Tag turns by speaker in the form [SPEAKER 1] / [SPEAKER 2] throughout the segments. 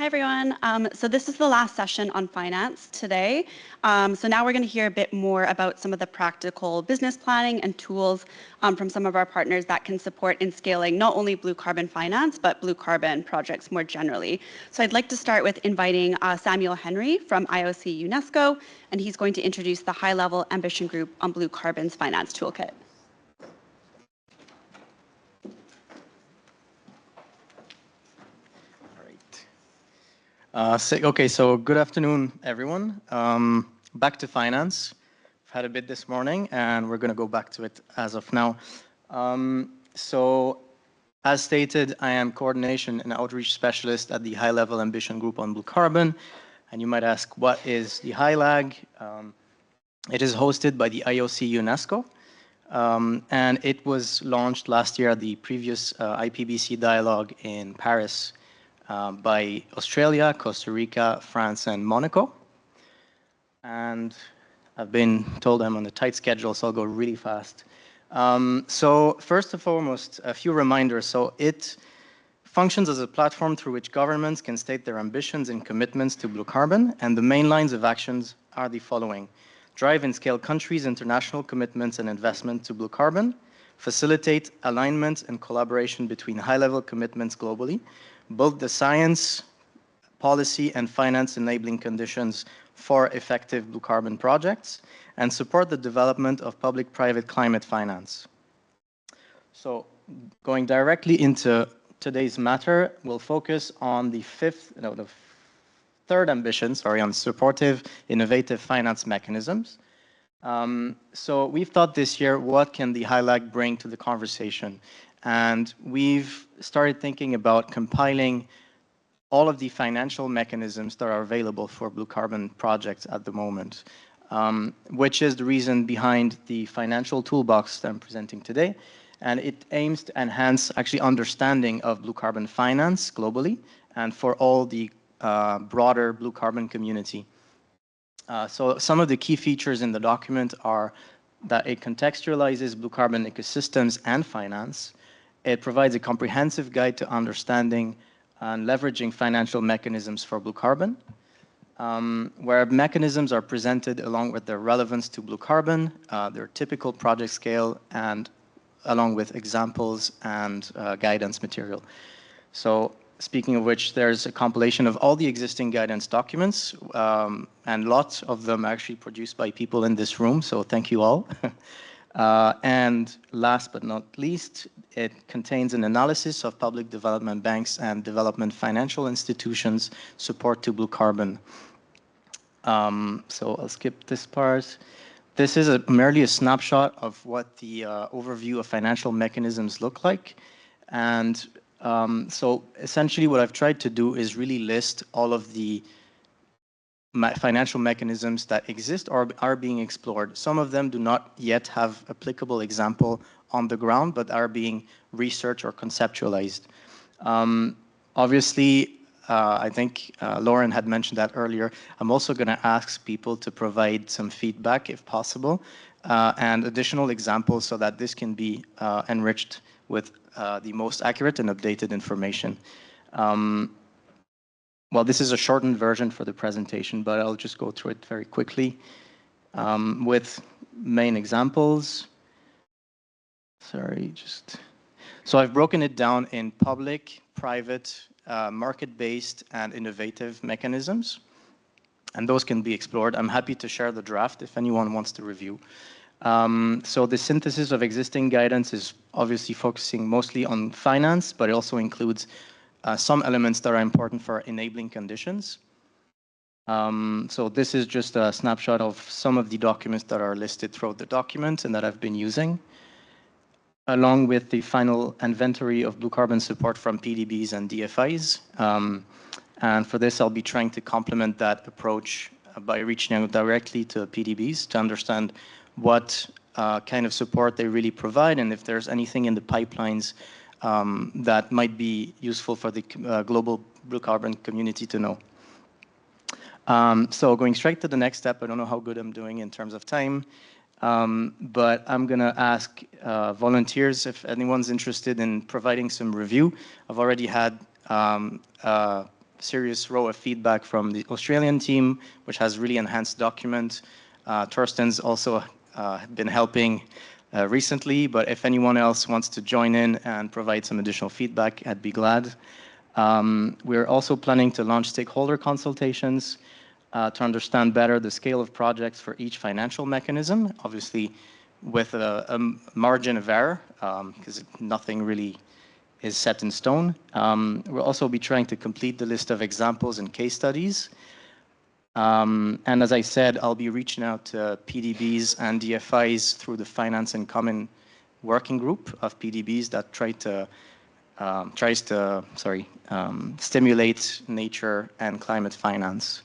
[SPEAKER 1] Hi, everyone. So this is the last session on finance today. So now we're going to hear a bit more about some of the practical business planning and tools from some of our partners that can support in scaling not only blue carbon finance, but blue carbon projects more generally. So I'd like to start with inviting Samuel Henry from IOC UNESCO, and he's going to introduce the high-level ambition group on blue carbon's finance toolkit.
[SPEAKER 2] So good afternoon, everyone. Back to finance. I've had a bit this morning, and we're going to go back to it as of now. So, as stated, I am coordination and outreach specialist at the high-level ambition group on blue carbon. And you might ask, what is the HILAG? It is hosted by the IOC UNESCO, and it was launched last year at the previous IPBC dialogue in Paris. By Australia, Costa Rica, France, and Monaco. And I've been told I'm on a tight schedule, so I'll go really fast. So first and foremost, a few reminders. So it functions as a platform through which governments can state their ambitions and commitments to blue carbon, and the main lines of actions are the following. Drive and scale countries' international commitments and investment to blue carbon, facilitate alignment and collaboration between high-level commitments globally, build the science, policy, and finance enabling conditions for effective blue carbon projects, and support the development of public-private climate finance. So going directly into today's matter, we'll focus on the third ambition, on supportive, innovative finance mechanisms. So we've thought this year, what can the HILAG bring to the conversation? And we've started thinking about compiling all of the financial mechanisms that are available for blue carbon projects at the moment, which is the reason behind the financial toolbox that I'm presenting today. And it aims to enhance actually understanding of blue carbon finance globally and for all the broader blue carbon community. So some of the key features in the document are that it contextualizes blue carbon ecosystems and finance. It provides a comprehensive guide to understanding and leveraging financial mechanisms for blue carbon, where mechanisms are presented along with their relevance to blue carbon, their typical project scale, and along with examples and guidance material. So speaking of which, there's a compilation of all the existing guidance documents, and lots of them actually produced by people in this room, so thank you all. And last but not least, it contains an analysis of public development banks and development financial institutions' support to blue carbon. So I'll skip this part. This is merely a snapshot of what the overview of financial mechanisms look like. And so essentially what I've tried to do is really list all of the financial mechanisms that exist or are being explored. Some of them do not yet have applicable example on the ground, but are being researched or conceptualized. Obviously, I think Lauren had mentioned that earlier. I'm also going to ask people to provide some feedback, if possible, and additional examples so that this can be enriched with the most accurate and updated information. Well, this is a shortened version for the presentation, but I'll just go through it very quickly with main examples. So I've broken it down in public, private, market-based, and innovative mechanisms, and those can be explored. I'm happy to share the draft if anyone wants to review. So the synthesis of existing guidance is obviously focusing mostly on finance, but it also includes some elements that are important for enabling conditions. So this is just a snapshot of some of the documents that are listed throughout the document and that I've been using, along with the final inventory of blue carbon support from PDBs and DFIs. And for this, I'll be trying to complement that approach by reaching out directly to PDBs to understand what kind of support they really provide and if there's anything in the pipelines that might be useful for the global blue carbon community to know. So going straight to the next step, I don't know how good I'm doing in terms of time, but I'm going to ask volunteers if anyone's interested in providing some review. I've already had serious row of feedback from the Australian team, which has really enhanced document. Torsten's also been helping recently, but if anyone else wants to join in and provide some additional feedback, I'd be glad. We're also planning to launch stakeholder consultations to understand better the scale of projects for each financial mechanism, obviously with a margin of error, because nothing really is set in stone. We'll also be trying to complete the list of examples and case studies. And as I said, I'll be reaching out to PDBs and DFIs through the Finance and Common Working Group of PDBs that tries to stimulate nature and climate finance.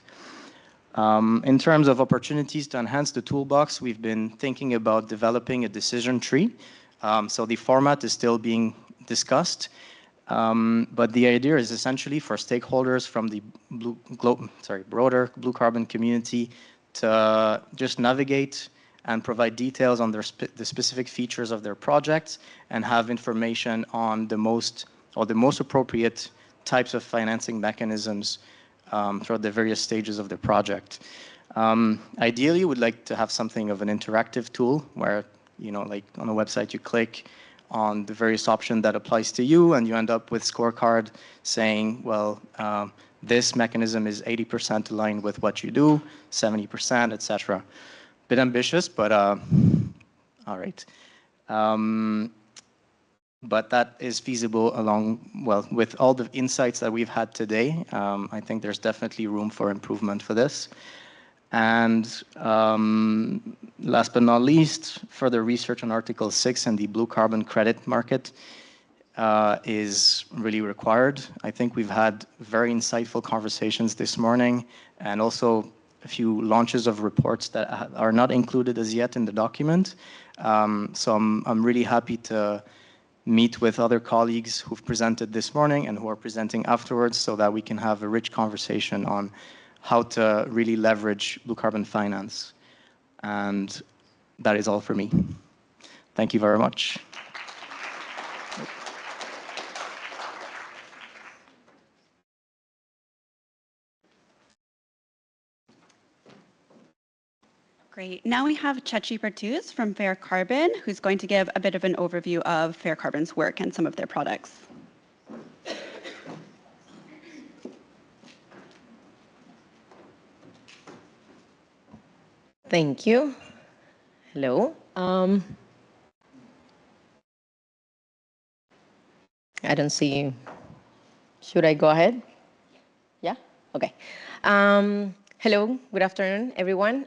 [SPEAKER 2] In terms of opportunities to enhance the toolbox, we've been thinking about developing a decision tree. So the format is still being discussed, but the idea is essentially for stakeholders from the broader blue carbon community to just navigate and provide details on the specific features of their projects and have information on the most appropriate types of financing mechanisms throughout the various stages of the project. Ideally, we'd like to have something of an interactive tool where, like on a website, you click on the various options that applies to you, and you end up with scorecard saying, well, this mechanism is 80% aligned with what you do, 70%, etc. Bit ambitious, but all right. But that is feasible with all the insights that we've had today. I think there's definitely room for improvement for this. And last but not least, further research on Article 6 and the blue carbon credit market is really required. I think we've had very insightful conversations this morning and also a few launches of reports that are not included as yet in the document. So I'm really happy to meet with other colleagues who've presented this morning and who are presenting afterwards so that we can have a rich conversation on how to really leverage blue carbon finance. And that is all for me. Thank you very much.
[SPEAKER 1] Great. Now we have Chechi Pertuz from Fair Carbon, who's going to give a bit of an overview of Fair Carbon's work and some of their products.
[SPEAKER 3] Thank you. Hello. I don't see you. Should I go ahead? Yeah? Okay. Hello. Good afternoon, everyone.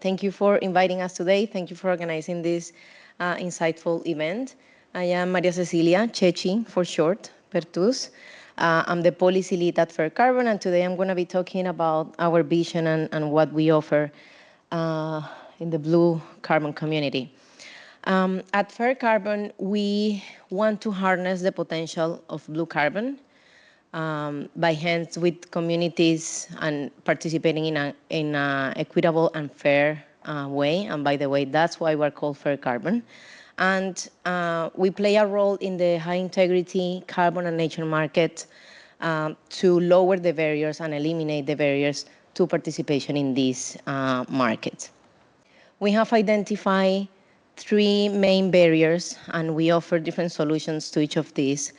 [SPEAKER 3] Thank you for inviting us today. Thank you for organizing this insightful event. I am Maria Cecilia Chechi, for short, Pertuz. I'm the policy lead at Fair Carbon, and today I'm going to be talking about our vision and what we offer in the blue carbon community. At Fair Carbon, we want to harness the potential of blue carbon by hands with communities and participating in an equitable and fair way. And by the way, that's why we're called Fair Carbon. And we play a role in the high integrity carbon and nature market to lower the barriers and eliminate the barriers to participation in this market. We have identified 3 main barriers, and we offer different solutions to each of these.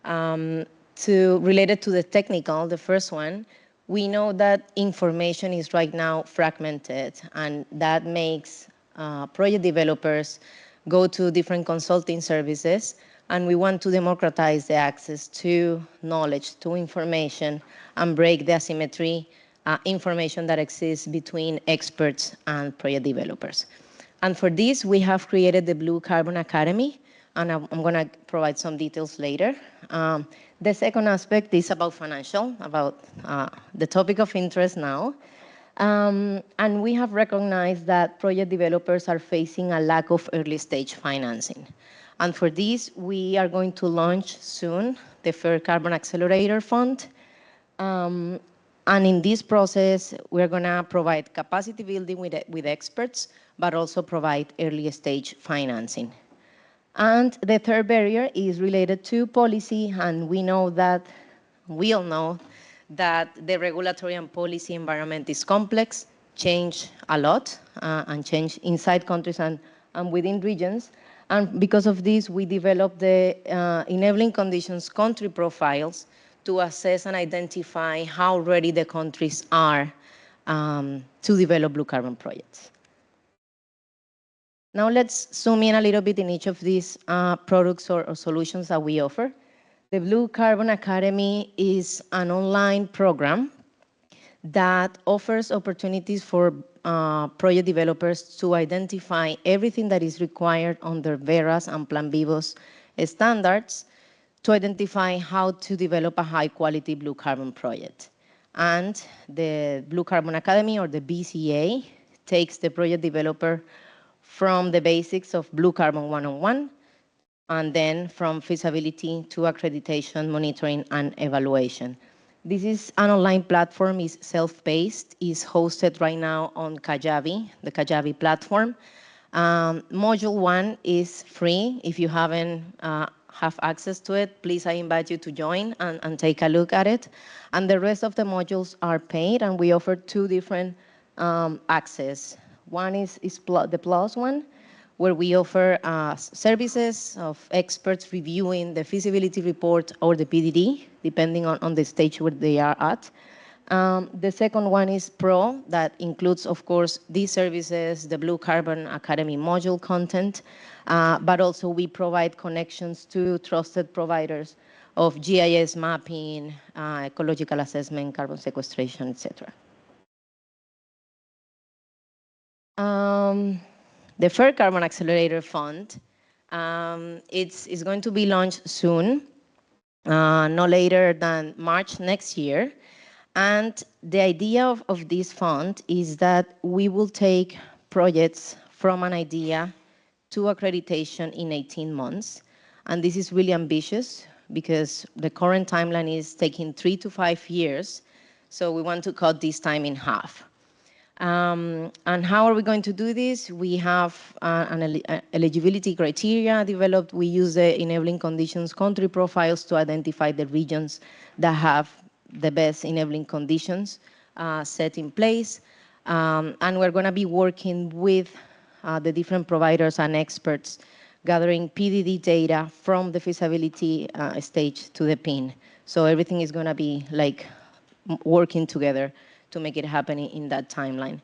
[SPEAKER 3] Related to the technical, the first one, we know that information is right now fragmented, and that makes project developers go to different consulting services, and we want to democratize the access to knowledge, to information, and break the asymmetry information that exists between experts and project developers. And for this, we have created the Blue Carbon Academy, and I'm going to provide some details later. The second aspect is about financial, about the topic of interest now. And we have recognized that project developers are facing a lack of early stage financing. And for this, we are going to launch soon the Fair Carbon Accelerator Fund. And in this process, we're going to provide capacity building with experts, but also provide early stage financing. And the third barrier is related to policy, and we all know that the regulatory and policy environment is complex, change a lot, and change inside countries and within regions. And because of this, we developed the enabling conditions country profiles to assess and identify how ready the countries are to develop blue carbon projects. Now let's zoom in a little bit in each of these products or solutions that we offer. The Blue Carbon Academy is an online program that offers opportunities for project developers to identify everything that is required under Verras and Plan Vivo's standards to identify how to develop a high-quality blue carbon project. And the Blue Carbon Academy, or the BCA, takes the project developer from the basics of Blue Carbon 101, and then from feasibility to accreditation, monitoring, and evaluation. This is an online platform, is self-paced, is hosted right now on Kajabi, the Kajabi platform. Module 1 is free. If you haven't have access to it, please, I invite you to join and take a look at it. And the rest of the modules are paid, and we offer 2 different access. One is the Plus one, where we offer services of experts reviewing the feasibility report or the PDD, depending on the stage where they are at. The second one is Pro, that includes, of course, these services, the Blue Carbon Academy module content, but also we provide connections to trusted providers of GIS mapping, ecological assessment, carbon sequestration, etc. The Fair Carbon Accelerator Fund, it's going to be launched soon, no later than March next year. And the idea of this fund is that we will take projects from an idea to accreditation in 18 months. And this is really ambitious because the current timeline is taking 3 to 5 years. So we want to cut this time in half. And how are we going to do this? We have an eligibility criteria developed. We use the enabling conditions country profiles to identify the regions that have the best enabling conditions set in place. And we're going to be working with the different providers and experts, gathering PDD data from the feasibility stage to the PIN. So everything is going to be like working together to make it happen in that timeline.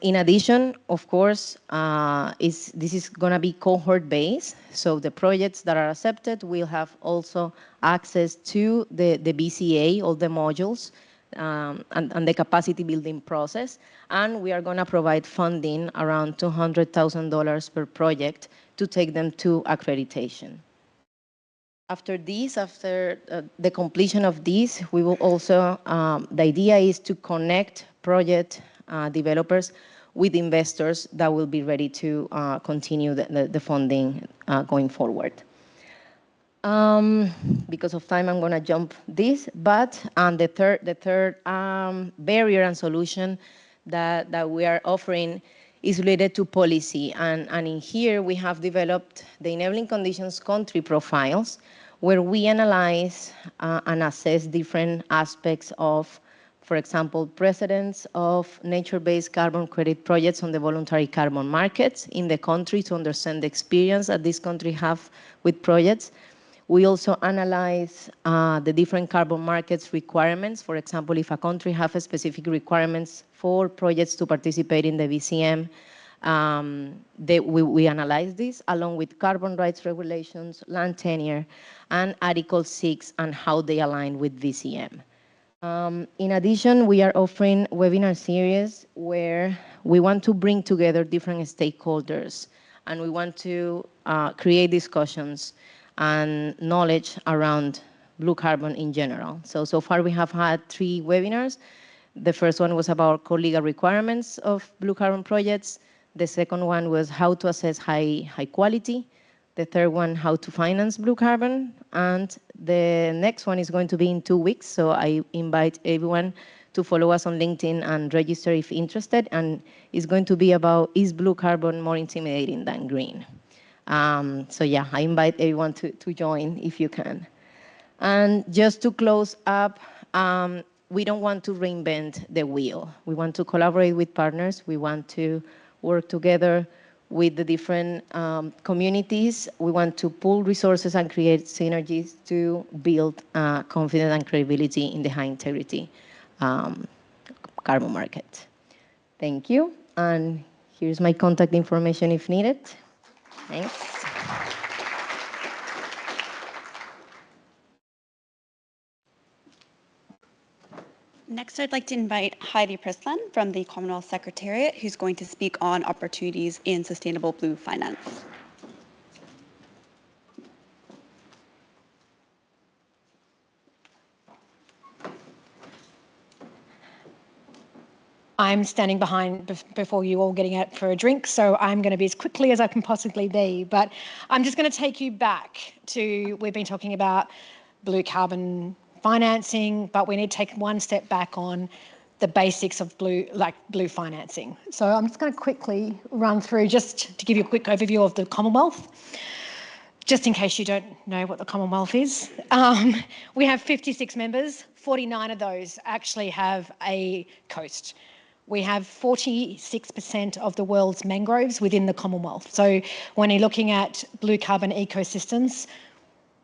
[SPEAKER 3] In addition, of course, this is going to be cohort-based. So the projects that are accepted will have also access to the BCA, all the modules, and the capacity building process. And we are going to provide funding around $200,000 per project to take them to accreditation. After this, after the completion of this, we will also, the idea is to connect project developers with investors that will be ready to continue the funding going forward. Because of time, I'm going to jump this, but the third barrier and solution that we are offering is related to policy. And in here, we have developed the enabling conditions country profiles, where we analyze and assess different aspects of, for example, precedents of nature-based carbon credit projects on the voluntary carbon markets in the country to understand the experience that this country have with projects. We also analyze the different carbon markets requirements. For example, if a country has specific requirements for projects to participate in the VCM, we analyze this along with carbon rights regulations, land tenure, and Article 6 and how they align with VCM. In addition, we are offering webinar series where we want to bring together different stakeholders, and we want to create discussions and knowledge around blue carbon in general. So far we have had 3 webinars. The first one was about core legal requirements of blue carbon projects. The second one was how to assess high quality. The third one, how to finance blue carbon. And the next one is going to be in 2 weeks. So I invite everyone to follow us on LinkedIn and register if interested. And it's going to be about, is blue carbon more intimidating than green? So yeah, I invite everyone to join if you can. And just to close up, We don't want to reinvent the wheel. We want to collaborate with partners. We want to work together with the different communities. We want to pool resources and create synergies to build confidence and credibility in the high integrity carbon market. Thank you. And here's my contact information if needed. Thanks.
[SPEAKER 1] Next, I'd like to invite Heidi Prisland from the Commonwealth Secretariat, who's going to speak on opportunities in sustainable blue finance.
[SPEAKER 4] I'm standing before you all getting out for a drink, so I'm going to be as quickly as I can possibly be. But I'm just going to take you back to, we've been talking about blue carbon financing, but we need to take one step back on the basics of blue financing. So I'm just going to quickly run through just to give you a quick overview of the Commonwealth. Just in case you don't know what the Commonwealth is. We have 56 members, 49 of those actually have a coast. We have 46% of the world's mangroves within the Commonwealth. So when you're looking at blue carbon ecosystems,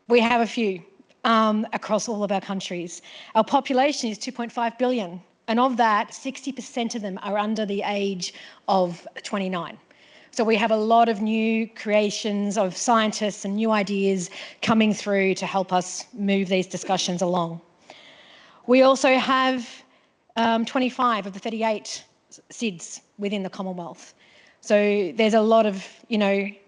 [SPEAKER 4] we have a few across all of our countries. Our population is 2.5 billion, and of that, 60% of them are under the age of 29. So we have a lot of new creations of scientists and new ideas coming through to help us move these discussions along. We also have 25 of the 38 SIDS within the Commonwealth. So there's a lot of,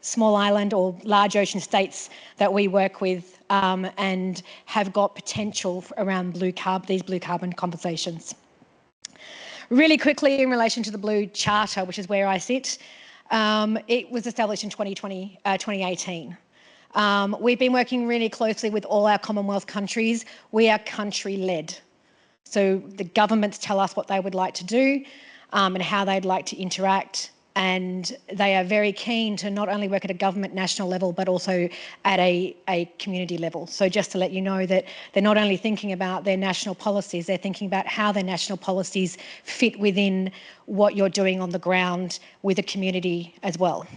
[SPEAKER 4] small island or large ocean states that we work with and have got potential around these blue carbon conversations. Really quickly in relation to the Blue Charter, which is where I sit, it was established in 2018. We've been working really closely with all our Commonwealth countries. We are country-led. So the governments tell us what they would like to do and how they'd like to interact. And they are very keen to not only work at a government national level, but also at a community level. So just to let you know that they're not only thinking about their national policies, they're thinking about how their national policies fit within what you're doing on the ground with the community as well.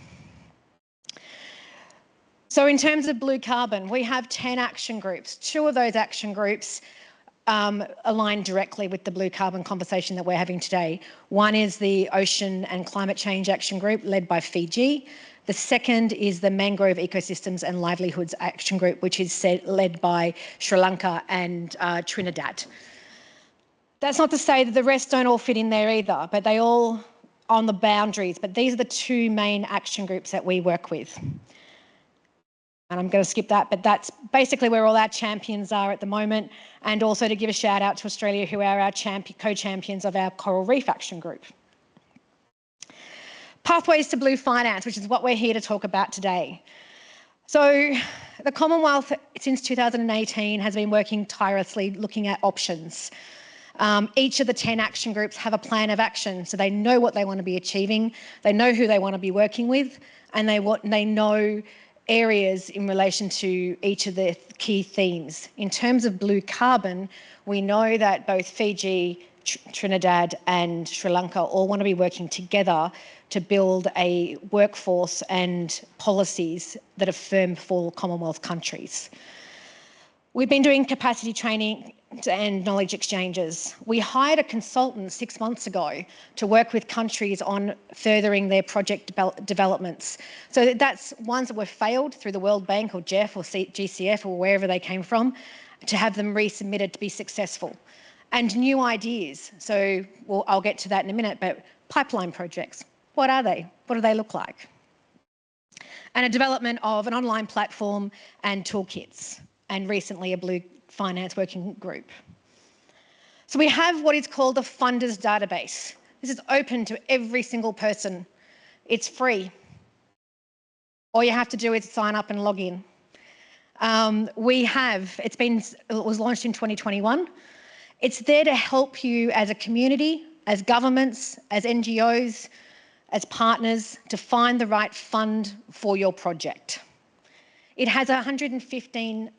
[SPEAKER 4] So in terms of blue carbon, we have 10 action groups. 2 of those action groups align directly with the blue carbon conversation that we're having today. One is the Ocean and Climate Change Action Group led by Fiji. The second is the Mangrove Ecosystems and Livelihoods Action Group, which is led by Sri Lanka and Trinidad. That's not to say that the rest don't all fit in there either, but they all on the boundaries. But these are the 2 main action groups that we work with. And I'm going to skip that, but that's basically where all our champions are at the moment. And also to give a shout out to Australia, who are our co-champions of our Coral Reef Action Group. Pathways to Blue Finance, which is what we're here to talk about today. So the Commonwealth, since 2018, has been working tirelessly looking at options. Each of the 10 action groups have a plan of action, so they know what they want to be achieving, they know who they want to be working with, and they know areas in relation to each of the key themes. In terms of blue carbon, we know that both Fiji, Trinidad and Sri Lanka all want to be working together to build a workforce and policies that are firm for Commonwealth countries. We've been doing capacity training and knowledge exchanges. We hired a consultant 6 months ago to work with countries on furthering their project developments. So that's ones that were failed through the World Bank or GEF or GCF or wherever they came from, to have them resubmitted to be successful. And new ideas. So I'll get to that in a minute, but pipeline projects, what are they? What do they look like? And a development of an online platform and toolkits, and recently a Blue Finance Working Group. So we have what is called a funders database. This is open to every single person. It's free. All you have to do is sign up and log in. It was launched in 2021. It's there to help you as a community, as governments, as NGOs, as partners, to find the right fund for your project. It has 115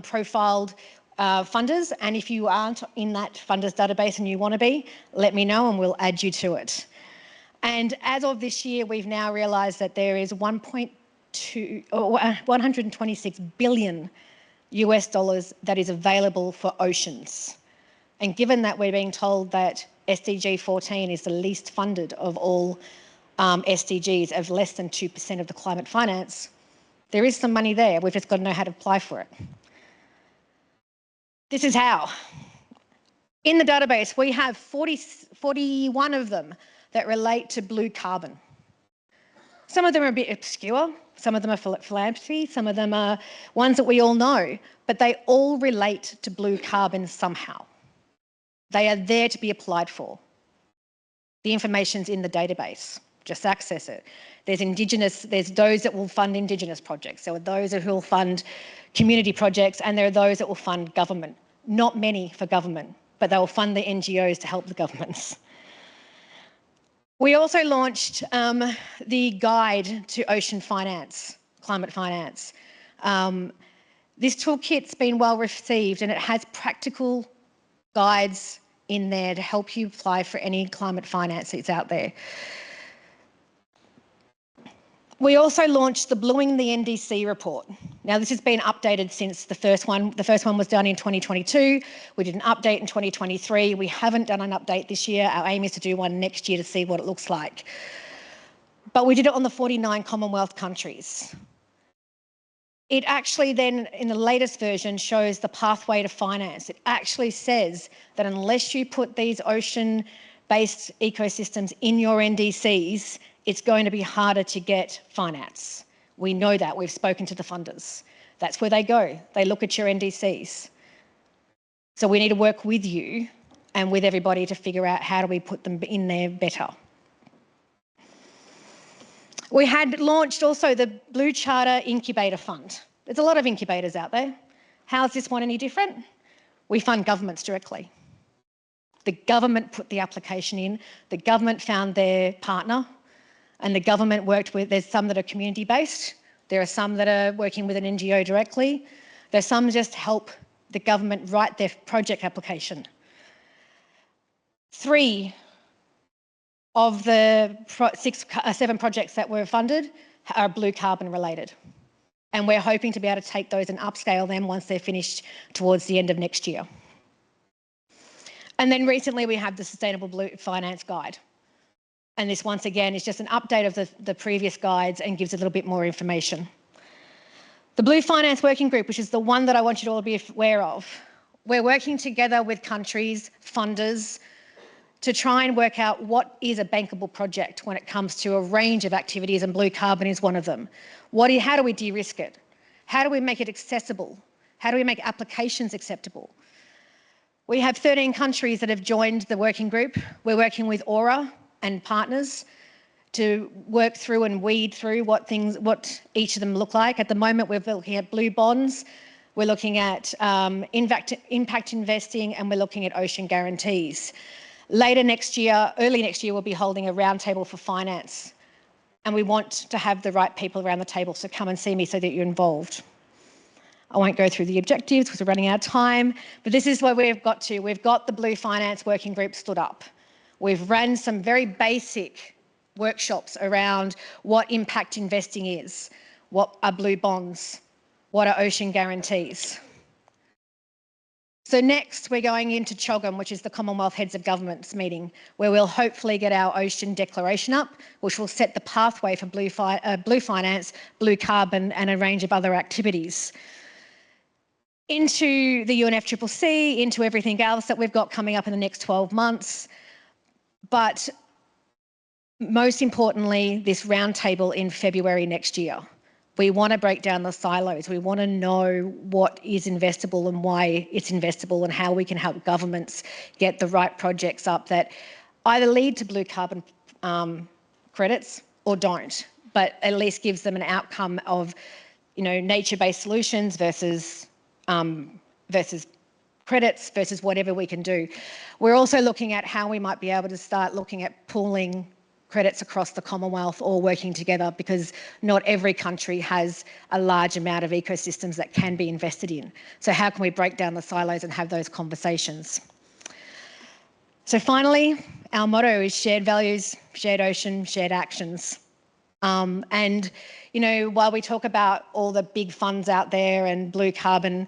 [SPEAKER 4] profiled funders, and if you aren't in that funders database and you want to be, let me know and we'll add you to it. And as of this year, we've now realised that there is 126 billion US dollars that is available for oceans. And given that we're being told that SDG 14 is the least funded of all SDGs, of less than 2% of the climate finance, there is some money there. We've just got to know how to apply for it. This is how. In the database, we have 41 of them that relate to blue carbon. Some of them are a bit obscure, some of them are philanthropy, some of them are ones that we all know, but they all relate to blue carbon somehow. They are there to be applied for. The information's in the database, just access it. There's those that will fund Indigenous projects, there are those who will fund community projects, and there are those that will fund government. Not many for government, but they will fund the NGOs to help the governments. We also launched the Guide to Ocean Finance, Climate Finance. This toolkit's been well received and it has practical guides in there to help you apply for any climate finance that's out there. We also launched the Bluing the NDC report. Now this has been updated since the first one. The first one was done in 2022. We did an update in 2023. We haven't done an update this year. Our aim is to do one next year to see what it looks like. But we did it on the 49 Commonwealth countries. It actually then, in the latest version, shows the pathway to finance. It actually says that unless you put these ocean-based ecosystems in your NDCs, it's going to be harder to get finance. We know that. We've spoken to the funders. That's where they go. They look at your NDCs. So we need to work with you and with everybody to figure out how do we put them in there better. We had launched also the Blue Charter Incubator Fund. There's a lot of incubators out there. How's this one any different? We fund governments directly. The government put the application in. The government found their partner. And the government worked with, there's some that are community-based, there are some that are working with an NGO directly, there's some just help the government write their project application. 3 of the 7 projects that were funded are blue carbon related. And we're hoping to be able to take those and upscale them once they're finished towards the end of next year. And then recently we have the Sustainable Blue Finance Guide. And this, once again, is just an update of the previous guides and gives a little bit more information. The Blue Finance Working Group, which is the one that I want you to all be aware of, we're working together with countries, funders, to try and work out what is a bankable project when it comes to a range of activities, and blue carbon is one of them. How do we de-risk it? How do we make it accessible? How do we make applications acceptable? We have 13 countries that have joined the working group. We're working with Aura and partners to work through and weed through what each of them look like. At the moment, we're looking at blue bonds, we're looking at impact investing, and we're looking at ocean guarantees. Later next year, early next year, we'll be holding a roundtable for finance, and we want to have the right people around the table, so come and see me so that you're involved. I won't go through the objectives because we're running out of time, but this is where we've got to. We've got the Blue Finance Working Group stood up. We've run some very basic workshops around what impact investing is, what are blue bonds, what are ocean guarantees. So next we're going into CHOGM, which is the Commonwealth Heads of Governments meeting, where we'll hopefully get our ocean declaration up, which will set the pathway for blue finance, blue carbon, and a range of other activities. Into the UNFCCC, into everything else that we've got coming up in the next 12 months. But most importantly, this roundtable in February next year. We want to break down the silos. We want to know what is investable and why it's investable, and how we can help governments get the right projects up that either lead to blue carbon credits or don't, but at least gives them an outcome of, nature-based solutions versus credits versus whatever we can do. We're also looking at how we might be able to start looking at pooling credits across the Commonwealth all working together, because not every country has a large amount of ecosystems that can be invested in. So how can we break down the silos and have those conversations? So finally, our motto is shared values, shared ocean, shared actions. And, you know, while we talk about all the big funds out there and blue carbon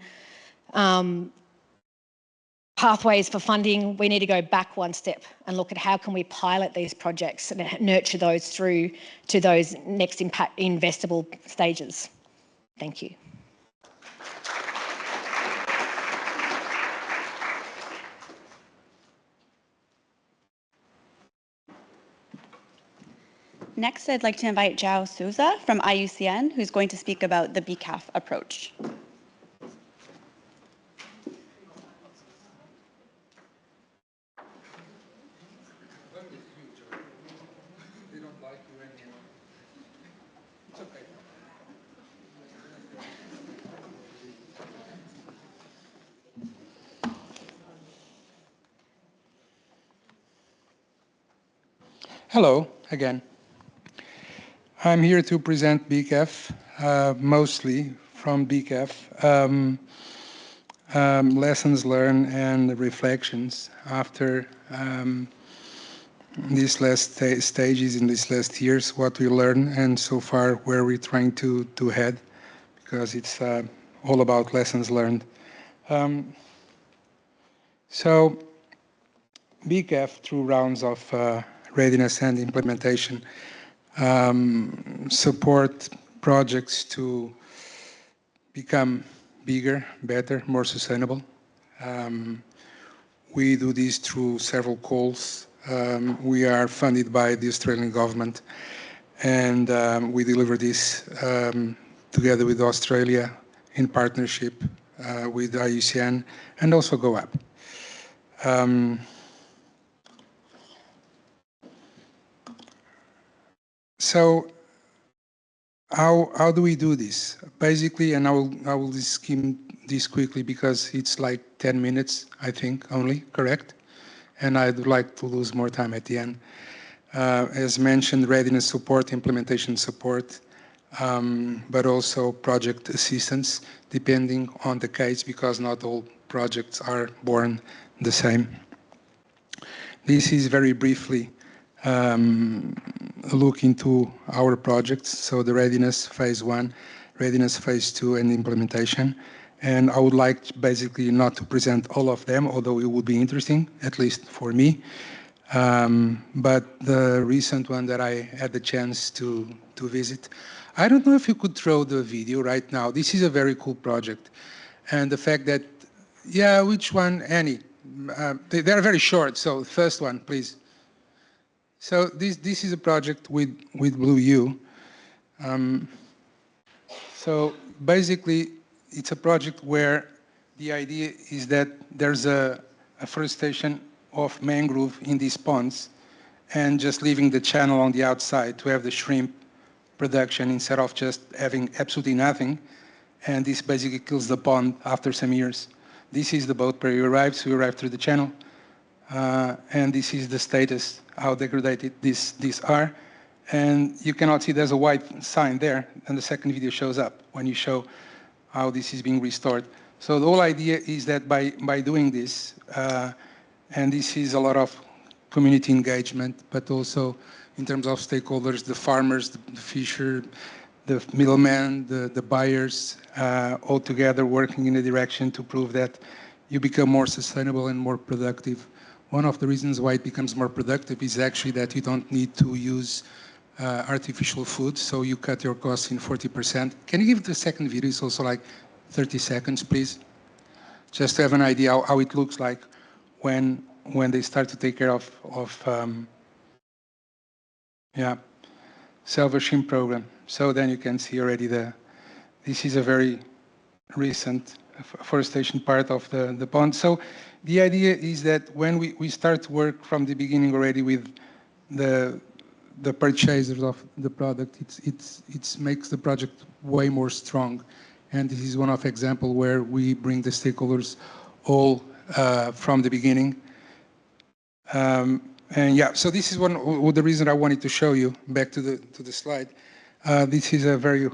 [SPEAKER 4] pathways for funding, we need to go back one step and look at how can we pilot these projects and nurture those through to those next investable stages. Thank you.
[SPEAKER 1] Next, I'd like to invite João Souza from IUCN, who's going to speak about the BCAF approach.
[SPEAKER 5] Hello again. I'm here to present BCAF, mostly from BCAF, lessons learned and reflections after these last stages in these last years, what we learned, and so far where we're trying to head, because it's all about lessons learned. So BCAF, through rounds of readiness and implementation, support projects to become bigger, better, more sustainable. We do this through several calls. We are funded by the Australian government, and we deliver this together with Australia in partnership with IUCN and also GoUp. So how do we do this? Basically, and I will skim this quickly because it's like 10 minutes, I think, only, correct? And I'd like to lose more time at the end. As mentioned, readiness support, implementation support, but also project assistance, depending on the case, because not all projects are born the same. This is very briefly a look into our projects, so the readiness phase 1, readiness phase 2, and implementation. And I would like basically not to present all of them, although it would be interesting, at least for me. But the recent one that I had the chance to visit, I don't know if you could throw the video right now. This is a very cool project. And the fact that, yeah, which one? Any. They are very short, so first one, please. So this is a project with Blue U. So basically, it's a project where the idea is that there's a afforestation of mangrove in these ponds, and just leaving the channel on the outside to have the shrimp production instead of just having absolutely nothing. And this basically kills the pond after some years. This is the boat where you arrive, so you arrive through the channel. And this is the status, how degraded these are. And you cannot see there's a white sign there, and the second video shows up when you show how this is being restored. So the whole idea is that by doing this, and this is a lot of community engagement, but also in terms of stakeholders, the farmers, the fisher, the middlemen, the buyers, all together working in a direction to prove that you become more sustainable and more productive. One of the reasons why it becomes more productive is actually that you don't need to use artificial food, so you cut your costs in 40%. Can you give the second video? It's also like 30 seconds, please, just to have an idea how it looks like when they start to take care of silver shrimp program. So then you can see already this is a very recent forestation part of the pond. So the idea is that when we start to work from the beginning already with the purchasers of the product, it makes the project way more strong. And this is one of example where we bring the stakeholders all from the beginning. And yeah, so this is the reason I wanted to show you, back to the slide. This is a very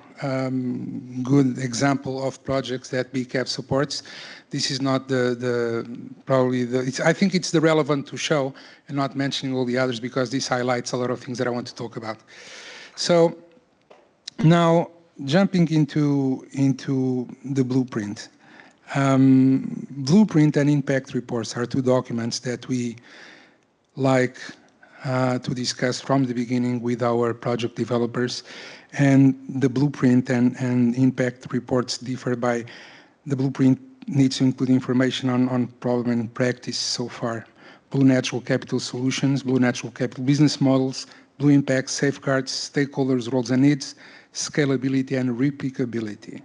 [SPEAKER 5] good example of projects that BCAP supports. This is not I think it's the relevant to show and not mentioning all the others, because this highlights a lot of things that I want to talk about. So now jumping into the blueprint. Blueprint and impact reports are two documents that we like to discuss from the beginning with our project developers. And the blueprint and impact reports differ by the blueprint needs to include information on problem and practice so far, blue natural capital solutions, blue natural capital business models, blue impact safeguards, stakeholders' roles and needs, scalability and replicability.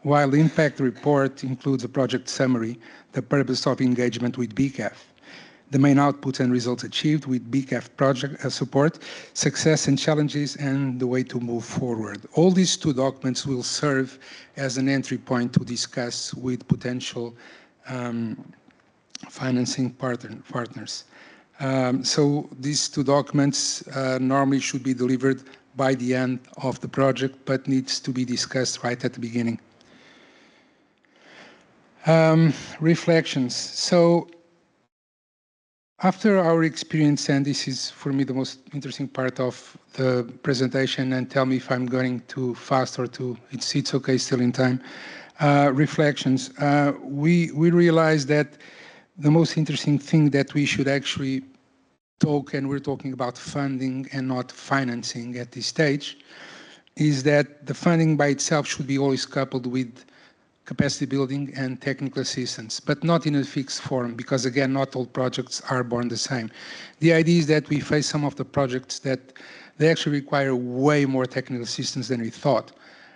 [SPEAKER 5] While the impact report includes a project summary, the purpose of engagement with BCAF, the main outputs and results achieved with BCAF project support, success and challenges, and the way to move forward. All these two documents will serve as an entry point to discuss with potential financing partners. So these two documents normally should be delivered by the end of the project, but needs to be discussed right at the beginning. Reflections. So after our experience, and this is for me the most interesting part of the presentation, and tell me if I'm going too fast or it's okay, still in time. Reflections. We realized that the most interesting thing that we should actually talk, and we're talking about funding and not financing at this stage, is that the funding by itself should be always coupled with capacity building and technical assistance, but not in a fixed form, because again, not all projects are born the same. The idea is that we face some of the projects that they actually require way more technical assistance than we thought,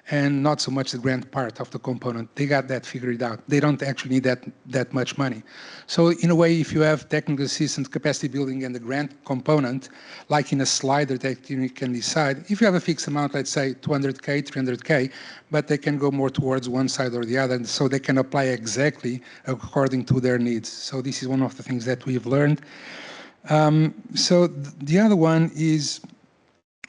[SPEAKER 5] and not so much the grant part of the component. They got that figured out. They don't actually need that much money. So in a way, if you have technical assistance, capacity building, and the grant component, like in a slider that you can decide, if you have a fixed amount, let's say 200K, 300K, but they can go more towards one side or the other, so they can apply exactly according to their needs. So this is one of the things that we've learned. So the other one is,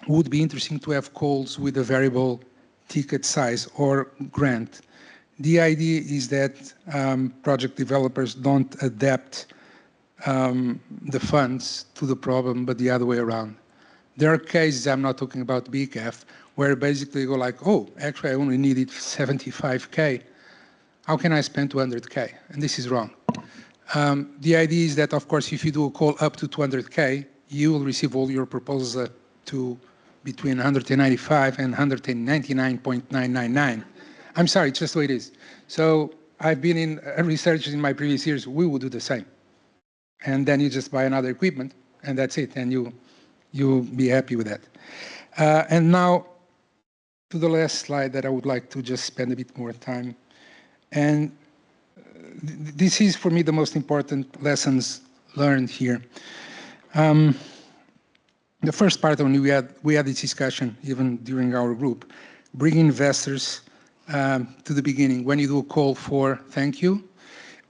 [SPEAKER 5] would be interesting to have calls with a variable ticket size or grant. The idea is that project developers don't adapt the funds to the problem, but the other way around. There are cases, I'm not talking about BCAF, where basically you go like, oh, actually I only needed 75K. How can I spend 200K? And this is wrong. The idea is that, of course, if you do a call up to 200K, you will receive all your proposals to between 195 and 199.999. I'm sorry, it's just the way it is. So I've been in research in my previous years, we would do the same. And then you just buy another equipment, and that's it, and you'll be happy with that. And now, to the last slide that I would like to just spend a bit more time. And this is, for me, the most important lessons learned here. The first part, when we had this discussion, even during our group, bring investors to the beginning. When you do a call for thank you,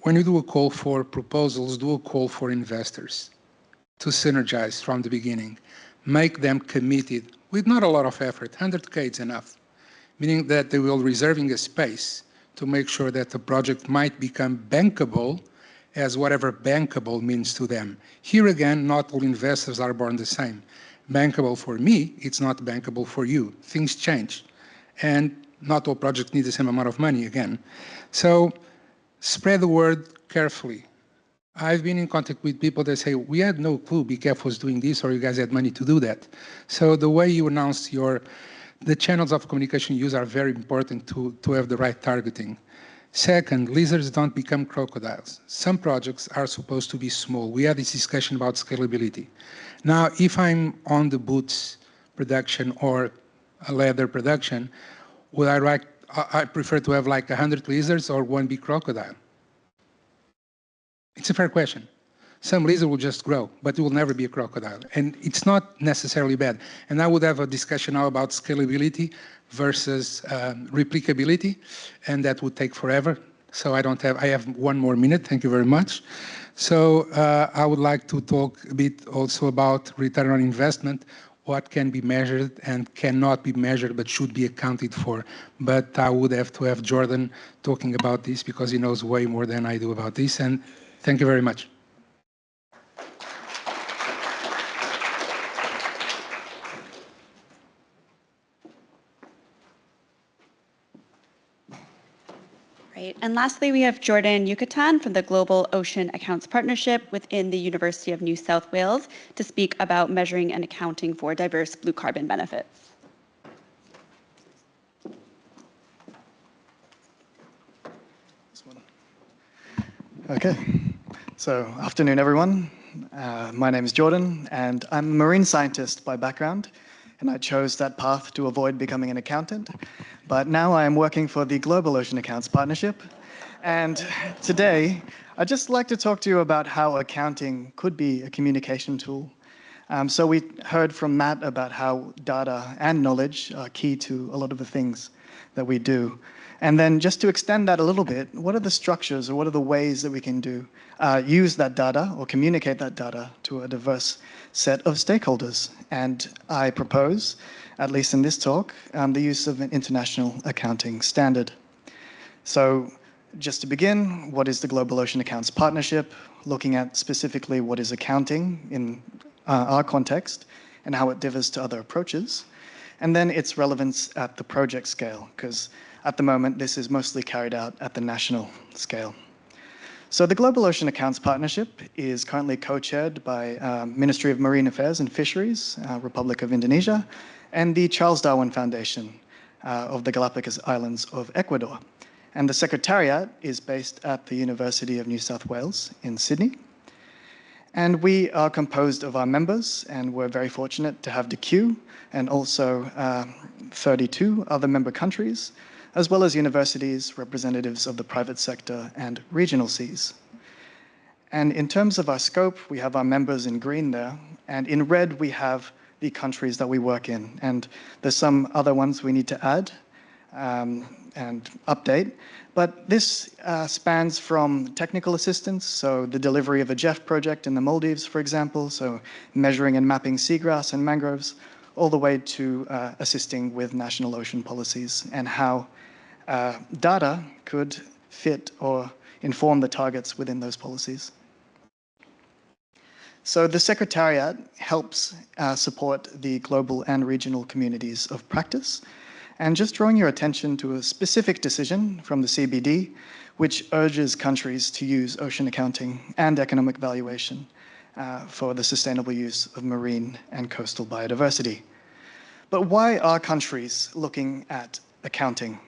[SPEAKER 5] when you do a call for proposals, do a call for investors to synergize from the beginning. Make them committed with not a lot of effort. 100K is enough, meaning that they will reserving a space to make sure that the project might become bankable, as whatever bankable means to them. Here again, not all investors are born the same. Bankable for me, it's not bankable for you. Things change. And not all projects need the same amount of money again. So spread the word carefully. I've been in contact with people that say, we had no clue BCAF was doing this, or you guys had money to do that. So the way you announce the channels of communication you use are very important to have the right targeting. Second, lizards don't become crocodiles. Some projects are supposed to be small. We had this discussion about scalability. Now, if I'm on the boots production or a leather production, would I prefer to have like 100 lizards or one big crocodile? It's a fair question. Some lizard will just grow, but it will never be a crocodile. And it's not necessarily bad. And I would have a discussion now about scalability versus replicability, and that would take forever. so I have 1 more minute. Thank you very much. So I would like to talk a bit also about return on investment, what can be measured and cannot be measured but should be accounted for. But I would have to have Jordan talking about this because he knows way more than I do about this. And thank you very much.
[SPEAKER 1] Right. And lastly, we have Jordan Yucatan from the Global Ocean Accounts Partnership within the University of New South Wales to speak about measuring and accounting for diverse blue carbon benefits.
[SPEAKER 6] Okay, so afternoon everyone. My name is Jordan and I'm a marine scientist by background, and I chose that path to avoid becoming an accountant. But now I am working for the Global Ocean Accounts Partnership, and today I'd just like to talk to you about how accounting could be a communication tool. So we heard from Matt about how data and knowledge are key to a lot of the things that we do. And then just to extend that a little bit, what are the structures or what are the ways that we can use that data or communicate that data to a diverse set of stakeholders? And I propose, at least in this talk, the use of an international accounting standard. So just to begin, what is the Global Ocean Accounts Partnership? Looking at specifically what is accounting in our context and how it differs to other approaches. And then its relevance at the project scale, because at the moment, this is mostly carried out at the national scale. So the Global Ocean Accounts Partnership is currently co-chaired by Ministry of Marine Affairs and Fisheries, Republic of Indonesia, and the Charles Darwin Foundation of the Galapagos Islands of Ecuador. And the Secretariat is based at the University of New South Wales in Sydney. And we are composed of our members, and we're very fortunate to have the Q and also 32 other member countries, as well as universities, representatives of the private sector, and regional Cs. And in terms of our scope, we have our members in green there, and in red we have the countries that we work in. And there's some other ones we need to add and update. But this spans from technical assistance, so the delivery of a JEF project in the Maldives, for example, so measuring and mapping seagrass and mangroves, all the way to assisting with national ocean policies and how data could fit or inform the targets within those policies. So the Secretariat helps support the global and regional communities of practice. And just drawing your attention to a specific decision from the CBD, which urges countries to use ocean accounting and economic valuation for the sustainable use of marine and coastal biodiversity. But why are countries looking at accounting?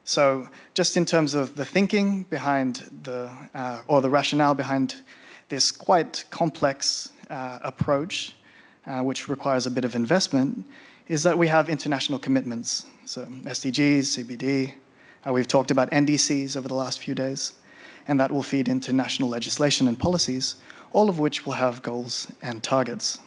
[SPEAKER 6] So just in terms of the thinking behind or the rationale behind this quite complex approach, which requires a bit of investment, is that we have international commitments. So SDGs, CBD, we've talked about NDCs over the last few days, and that will feed into national legislation and policies, all of which will have goals and targets.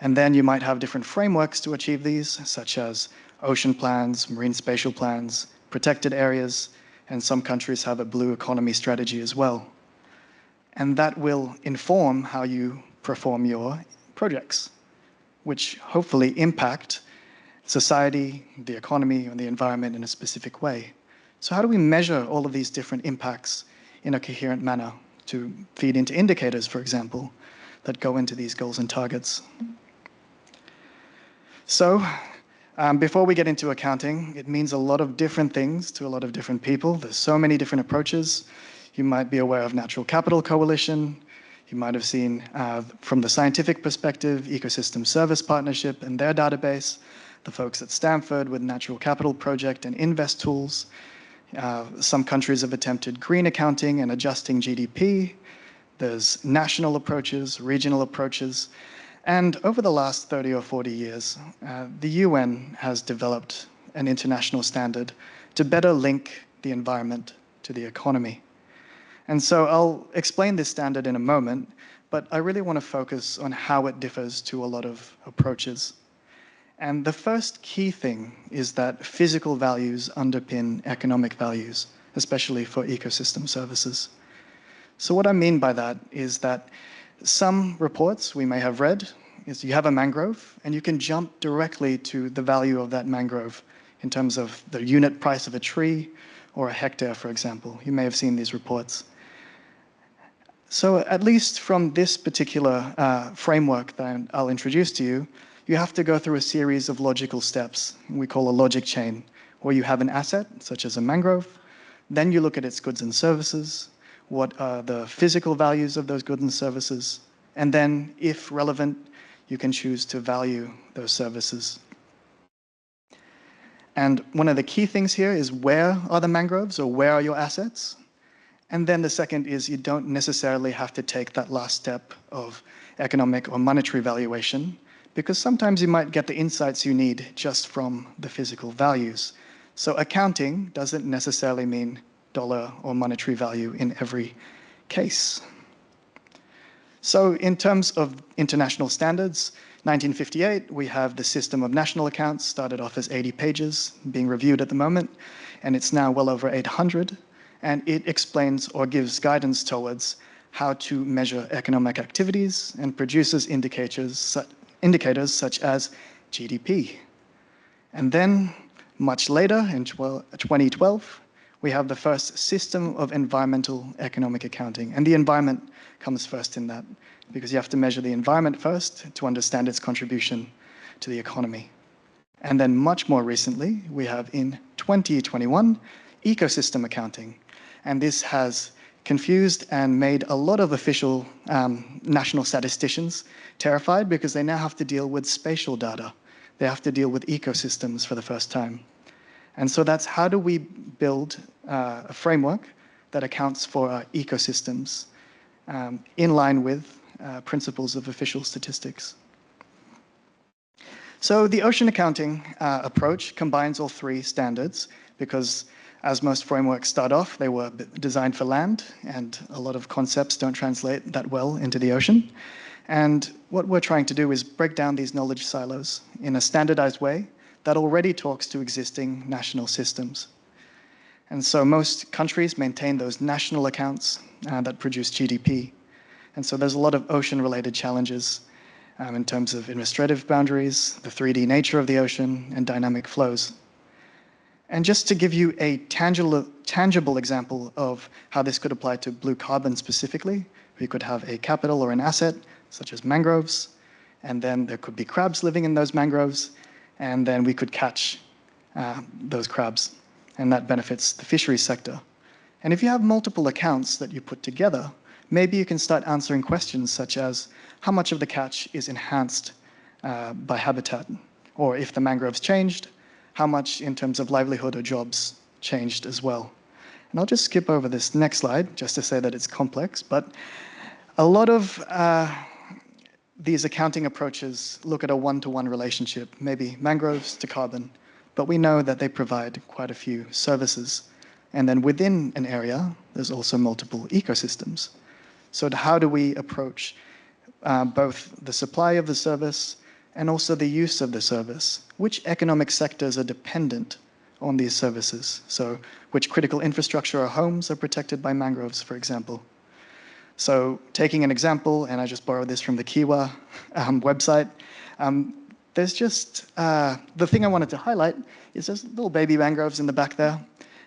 [SPEAKER 6] And then you might have different frameworks to achieve these, such as ocean plans, marine spatial plans, protected areas, and some countries have a blue economy strategy as well. And that will inform how you perform your projects, which hopefully impact society, the economy, and the environment in a specific way. So how do we measure all of these different impacts in a coherent manner to feed into indicators, for example, that go into these goals and targets? So before we get into accounting, it means a lot of different things to a lot of different people. There's so many different approaches. You might be aware of Natural Capital Coalition. You might have seen from the scientific perspective, Ecosystem Service Partnership and their database, the folks at Stanford with Natural Capital Project and Invest Tools. Some countries have attempted green accounting and adjusting GDP. There's national approaches, regional approaches. And over the last 30 or 40 years, the UN has developed an international standard to better link the environment to the economy. And so I'll explain this standard in a moment, but I really want to focus on how it differs to a lot of approaches. And the first key thing is that physical values underpin economic values, especially for ecosystem services. So what I mean by that is that some reports we may have read is you have a mangrove and you can jump directly to the value of that mangrove in terms of the unit price of a tree or a hectare, for example. You may have seen these reports. So at least from this particular framework that I'll introduce to you, you have to go through a series of logical steps we call a logic chain, where you have an asset, such as a mangrove, then you look at its goods and services, what are the physical values of those goods and services, and then, if relevant, you can choose to value those services. And one of the key things here is where are the mangroves, or where are your assets? And then the second is you don't necessarily have to take that last step of economic or monetary valuation, because sometimes you might get the insights you need just from the physical values. So accounting doesn't necessarily mean dollar or monetary value in every case. So in terms of international standards, 1958, we have the system of national accounts, started off as 80 pages, being reviewed at the moment, and it's now well over 800. And it explains or gives guidance towards how to measure economic activities and produces indicators such as GDP. And then, much later, in 2012, we have the first system of environmental economic accounting. And the environment comes first in that, because you have to measure the environment first to understand its contribution to the economy. And then much more recently, we have in 2021, ecosystem accounting. And this has confused and made a lot of official national statisticians terrified, because they now have to deal with spatial data. They have to deal with ecosystems for the first time. And so that's how do we build a framework that accounts for our ecosystems in line with principles of official statistics. So the ocean accounting approach combines all three standards, because as most frameworks start off, they were designed for land, and a lot of concepts don't translate that well into the ocean. And what we're trying to do is break down these knowledge silos in a standardized way that already talks to existing national systems. And so most countries maintain those national accounts that produce GDP. And so there's a lot of ocean-related challenges in terms of administrative boundaries, the 3D nature of the ocean, and dynamic flows. And just to give you a tangible example of how this could apply to blue carbon specifically, we could have a capital or an asset, such as mangroves, and then there could be crabs living in those mangroves, and then we could catch those crabs, and that benefits the fisheries sector. And if you have multiple accounts that you put together, maybe you can start answering questions such as how much of the catch is enhanced by habitat, or if the mangroves changed, how much in terms of livelihood or jobs changed as well. And I'll just skip over this next slide just to say that it's complex, but a lot of these accounting approaches look at a one-to-one relationship, maybe mangroves to carbon, but we know that they provide quite a few services. And then within an area, there's also multiple ecosystems. So how do we approach both the supply of the service and also the use of the service? Which economic sectors are dependent on these services? So which critical infrastructure or homes are protected by mangroves, for example? So taking an example, and I just borrowed this from the Kiwa website, there's just, the thing I wanted to highlight is there's little baby mangroves in the back there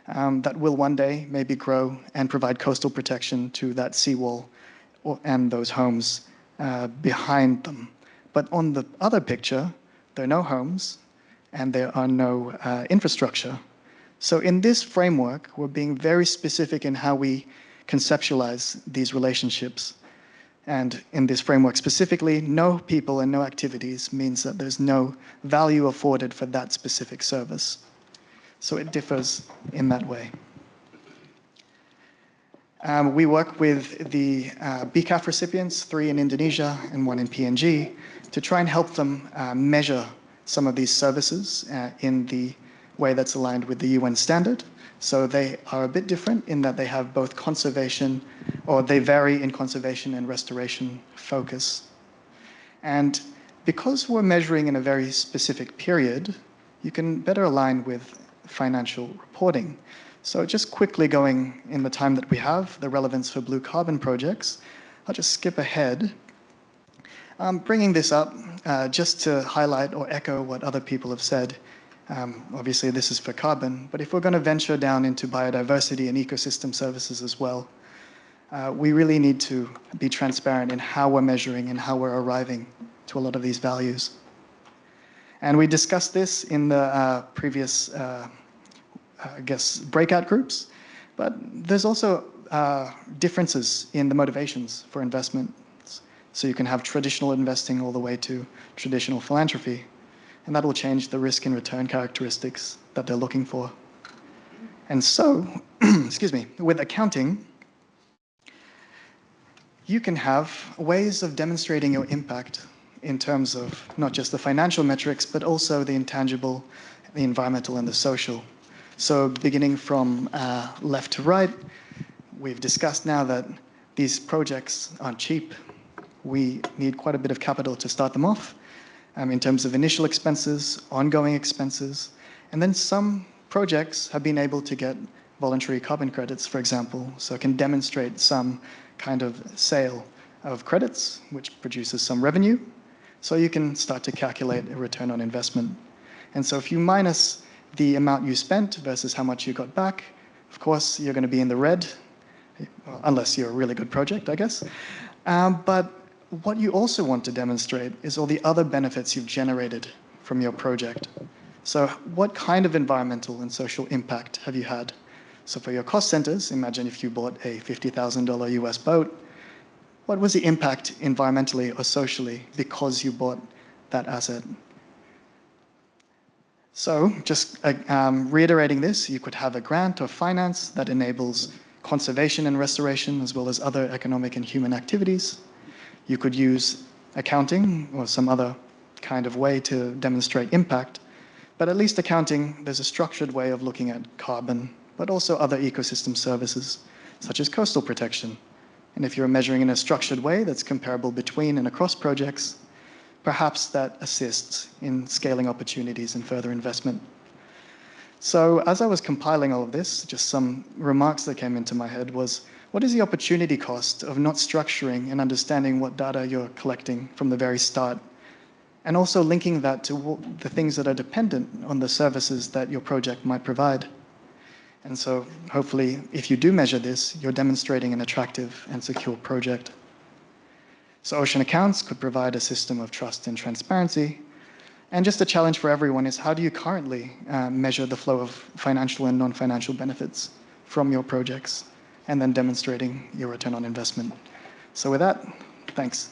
[SPEAKER 6] that will one day maybe grow and provide coastal protection to that seawall and those homes behind them. But on the other picture, there are no homes and there are no infrastructure. So in this framework, we're being very specific in how we conceptualize these relationships. And in this framework specifically, no people and no activities means that there's no value afforded for that specific service. So it differs in that way. We work with the BCAF recipients, 3 in Indonesia and 1 in PNG, to try and help them measure some of these services in the way that's aligned with the UN standard. So they are a bit different in that they have both conservation, or they vary in conservation and restoration focus. And because we're measuring in a very specific period, you can better align with financial reporting. So just quickly going in the time that we have, the relevance for blue carbon projects, I'll just skip ahead. Bringing this up just to highlight or echo what other people have said. Obviously, this is for carbon, but if we're going to venture down into biodiversity and ecosystem services as well, we really need to be transparent in how we're measuring and how we're arriving to a lot of these values. And we discussed this in the previous, I guess, breakout groups, but there's also differences in the motivations for investment. So you can have traditional investing all the way to traditional philanthropy, and that will change the risk and return characteristics that they're looking for. And so, excuse me, with accounting, you can have ways of demonstrating your impact in terms of not just the financial metrics, but also the intangible, the environmental, and the social. So beginning from left to right, we've discussed now that these projects aren't cheap. We need quite a bit of capital to start them off in terms of initial expenses, ongoing expenses, and then some projects have been able to get voluntary carbon credits, for example, so it can demonstrate some kind of sale of credits, which produces some revenue, so you can start to calculate a return on investment. And so if you minus the amount you spent versus how much you got back, of course, you're going to be in the red, unless you're a really good project, I guess. But what you also want to demonstrate is all the other benefits you've generated from your project. So what kind of environmental and social impact have you had? So for your cost centers, imagine if you bought a $50,000 US boat, what was the impact environmentally or socially because you bought that asset? So just reiterating this, you could have a grant or finance that enables conservation and restoration as well as other economic and human activities. You could use accounting or some other kind of way to demonstrate impact, but at least accounting, there's a structured way of looking at carbon, but also other ecosystem services, such as coastal protection. And if you're measuring in a structured way that's comparable between and across projects, perhaps that assists in scaling opportunities and further investment. So as I was compiling all of this, just some remarks that came into my head was, what is the opportunity cost of not structuring and understanding what data you're collecting from the very start? And also linking that to the things that are dependent on the services that your project might provide. And so hopefully, if you do measure this, you're demonstrating an attractive and secure project. So Ocean Accounts could provide a system of trust and transparency. And just a challenge for everyone is, how do you currently measure the flow of financial and non-financial benefits from your projects, and then demonstrating your return on investment? So with that, thanks.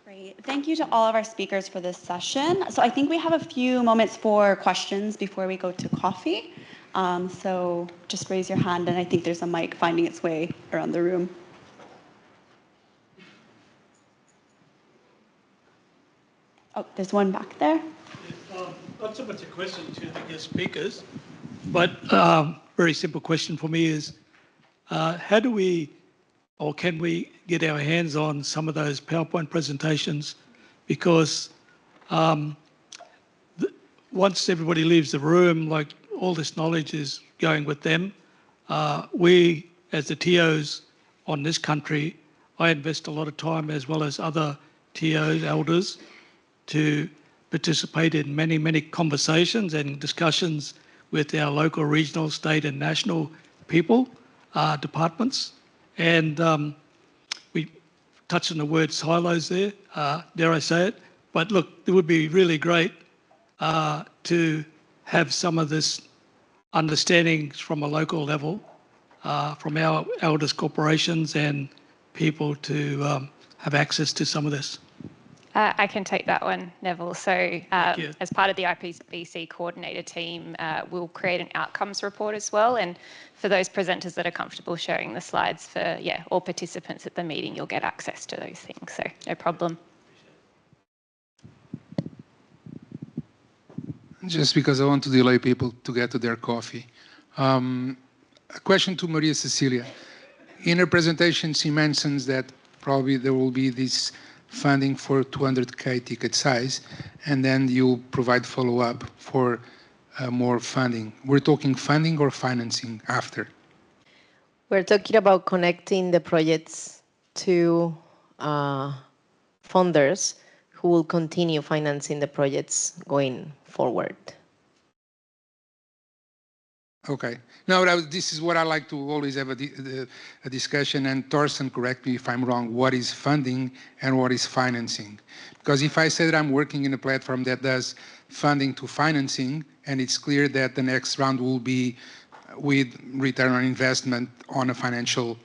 [SPEAKER 1] Great. Thank you to all of our speakers for this session. So I think we have a few moments for questions before we go to coffee. So just raise your hand, and I think there's a mic finding its way around the room. Oh, there's one back there.
[SPEAKER 7] Not so much a question to the guest speakers, but very simple question for me is, how do we, or can we get our hands on some of those PowerPoint presentations? Because once everybody leaves the room, like, all this knowledge is going with them. We, as the TOs on this country, I invest a lot of time, as well as other TOs, elders, to participate in many, many conversations and discussions with our local, regional, state and national people, departments. And we touched on the word silos there, dare I say it. But look, it would be really great to have some of this understanding from a local level, from our elders corporations and people to have access to some of this.
[SPEAKER 8] I can take that one, Neville. So as part of the IPBC coordinator team, we'll create an outcomes report as well. And for those presenters that are comfortable sharing the slides for all participants at the meeting, you'll get access to those things. So no problem.
[SPEAKER 5] Just because I want to delay people to get to their coffee. A question to Maria Cecilia. In her presentation, she mentions that probably there will be this funding for 200K ticket size, and then you'll provide follow-up for more funding. We're talking funding or financing after?
[SPEAKER 3] We're talking about connecting the projects to funders who will continue financing the projects going forward.
[SPEAKER 5] Okay. No, this is what I like to always have a discussion, and Thorsten, correct me if I'm wrong, what is funding and what is financing? Because if I say that I'm working in a platform that does funding to financing, and it's clear that the next round will be with return on investment on a financial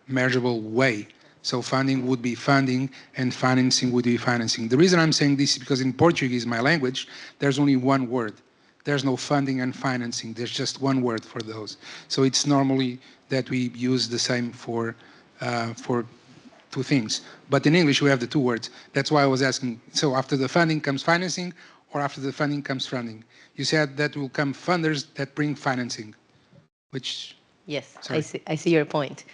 [SPEAKER 5] measurable way. So funding would be funding and financing would be financing. The reason I'm saying this is because in Portuguese, my language, there's only one word. There's no funding and financing. There's just one word for those. So it's normally that we use the same for two things. But in English, we have the two words. That's why I was asking, so after the funding comes financing, or after the funding comes funding? You said that will come funders that bring financing, which...
[SPEAKER 3] Yes,
[SPEAKER 5] sorry.
[SPEAKER 3] I see your point.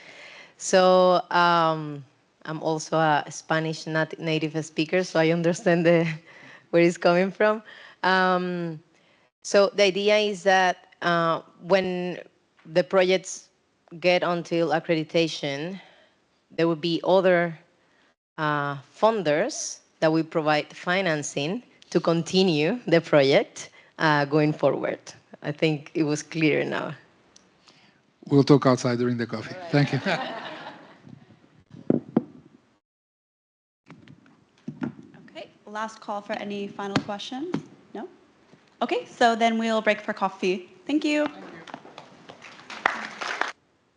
[SPEAKER 3] So I'm also a Spanish native speaker, so I understand where it's coming from. So the idea is that when the projects get until accreditation, there will be other funders that will provide financing to continue the project going forward. I think it was clear now.
[SPEAKER 5] We'll talk outside during the coffee. Right. Thank you.
[SPEAKER 1] Okay, last call for any final questions? No? Okay, so then we'll break for coffee. Thank you.